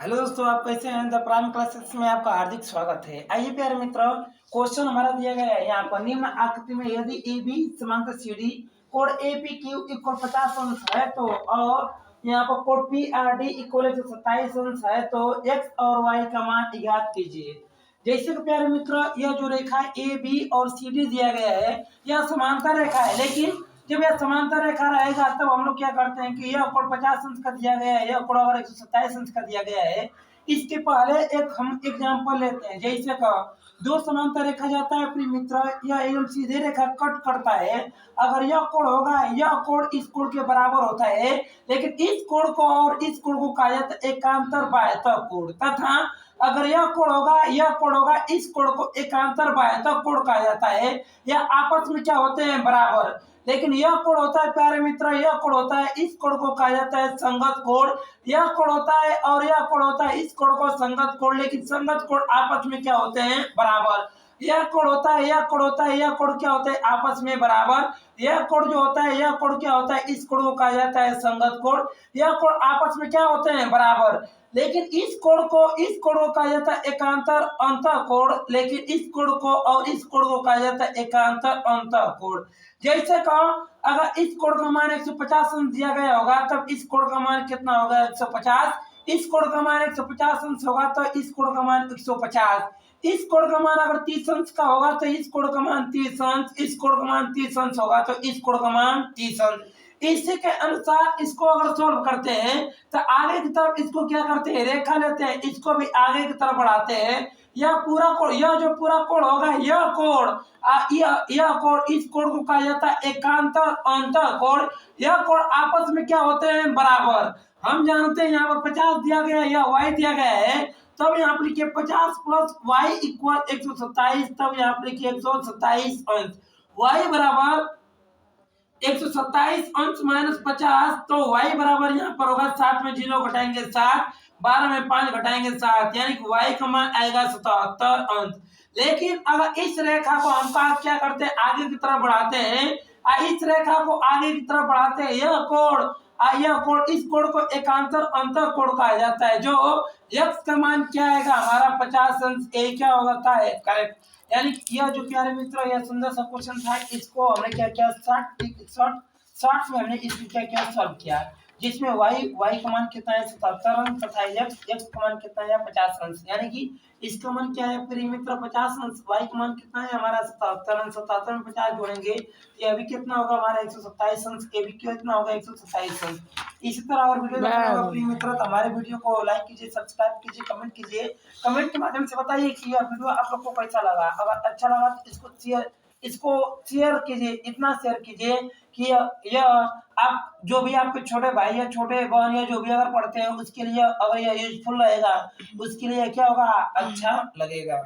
Hello दोस्तों, आप कैसे हैं? द प्राइम क्लासेस में आपका हार्दिक स्वागत है। आइए प्यारे मित्रों, क्वेश्चन हमारा दिया गया है यहाँ पर। निम्न आकृति में यदि ए बी समांतर सी डी कोण ए पी क्यू इक्वल 50 अंश है तो, और यहाँ पर कोण पी आर डी इक्वल 127 अंश है तो एक्स और वाई का मान ज्ञात कीजिए। जैसे कि प्यारे मित्रों, यह जो रेखा ए बी और सी डी दिया गया है यह समांतर रेखा है, लेकिन जब यह समांतर रेखा रहेगा तब हम लोग क्या करते हैं कि यह कोण 50 अंश का दिया गया है, यह कोण अगर 127 अंश का दिया गया है, इसके पहले एक हम एग्जांपल लेते हैं। जैसे का दो समांतर रेखा जाता है प्रिय मित्र, यह एकदम सीधे रेखा कट करता है। अगर यह कोण होगा, यह कोण इस कोण के बराबर होता है, लेकिन इस कोण को और इस कोण को कहा जाता है एकांतर बाह्यतः कोण, तथा अगर यह कोण होगा, यह कोण होगा, इस कोण को एकांतर बाह्यतः कोण कहा जाता है। यह आपस में क्या होते हैं? बराबर। लेकिन यह कोण होता है प्यारे मित्र, यह कोण होता है, इस कोण को कहा जाता है संगत कोण। यह कोण होता है और यह कोण होता है, इस कोण को संगत कोण, लेकिन संगत कोण आपस में क्या होते हैं? बराबर। यह कोण होता है, यह कोण होता है, यह कोण क्या होता है? आपस में बराबर। यह कोण जो होता है, यह कोण क्या होता है? इस कोण को कहा जाता है संगत कोण। यह कोण आपस में क्या होते हैं? बराबर। लेकिन इस कोण को कहा जाता है एकांतर अंतः कोण, लेकिन इस कोण को और इस कोण को कहा जाता है एकांतर अंतः कोण। जैसे कहो, अगर इस कोण का मान 150 अंश दिया गया होगा तब इस कोण का मान कितना होगा? 150। इस कोण का मान 150 अंश होगा तो इस कोण का मान 150। इस कोण का मान अगर 30 अंश का होगा तो इस कोण का मान 30 अंश। इस कोण का मान 30 अंश होगा तो इस कोण का मान 30 अंश। इसी के अनुसार इसको अगर सोल्व करते हैं तो आगे की तरफ इसको क्या करते हैं? रेखा लेते हैं, इसको भी आगे की तरफ बढ़ाते हैं। यह पूरा कोण, यह जो पूरा कोण होगा, यह कोण यह कोण, इस कोण को कहा जाता है एकांतर अंतः कोण। यह कोण आपस में क्या होते हैं? बराबर। हम जानते हैं यहाँ पर 50 दिया गया है, यह y दिया गया है, तब यहाँ पर लिखिए 50 प्लस y इक्वल 127, तब यहाँ पर लिखिए 127 अंश। y बराबर 127 अंश माइनस 50, तो y बराबर यहाँ पर होगा 7 में 0 घटाएंगे 7, 12 में 5 घटाएंगे 7, यानी कि y का मान आएगा 77 अंश। लेकिन अगर इस रेखा को हम क्या करते हैं? आगे की तरफ बढ़ाते हैं। इस रेखा को आगे की तरफ बढ़ाते हैं, यह कोण इस कोण को एकांतर अंतः कोण कहा जाता है। जो x का मान क्या आएगा? हमारा 50 अंश। ए क्या होता है? करेक्ट। यानी यह जो प्यारे मित्रों, यह सुंदर सा क्वेश्चन था, इसको हमने क्या किया? शॉर्ट में हमने इसको क्या किया? सॉल्व किया, जिसमें y का मान कितना है? 77 अंश, तथा x का मान कितना है? 50 अंश। यानी कि इसका मान क्या है प्रिय मित्र? 50 अंश। y का मान कितना है? हमारा 77 अंश। 77 में 50 जोड़ेंगे, ये अभी कितना होगा? हमारा 127 अंश। ये भी कितना होगा? 127 अंश। इसी तरह और वीडियो देखना होगा प्रिय मित्र, तो हमारे वीडियो को लाइक कीजिए, सब्सक्राइब कीजिए, कमेंट कीजिए। कमेंट के माध्यम से बताइए कि यह वीडियो आप लोग को कैसा लगा। अगर अच्छा लगा तो इसको शेयर कीजिए, इतना शेयर कीजिए कि यह आप जो भी आपके छोटे भाई या छोटे बहन या जो भी अगर पढ़ते हैं उसके लिए अगर यह यूजफुल रहेगा, उसके लिए क्या होगा? अच्छा लगेगा।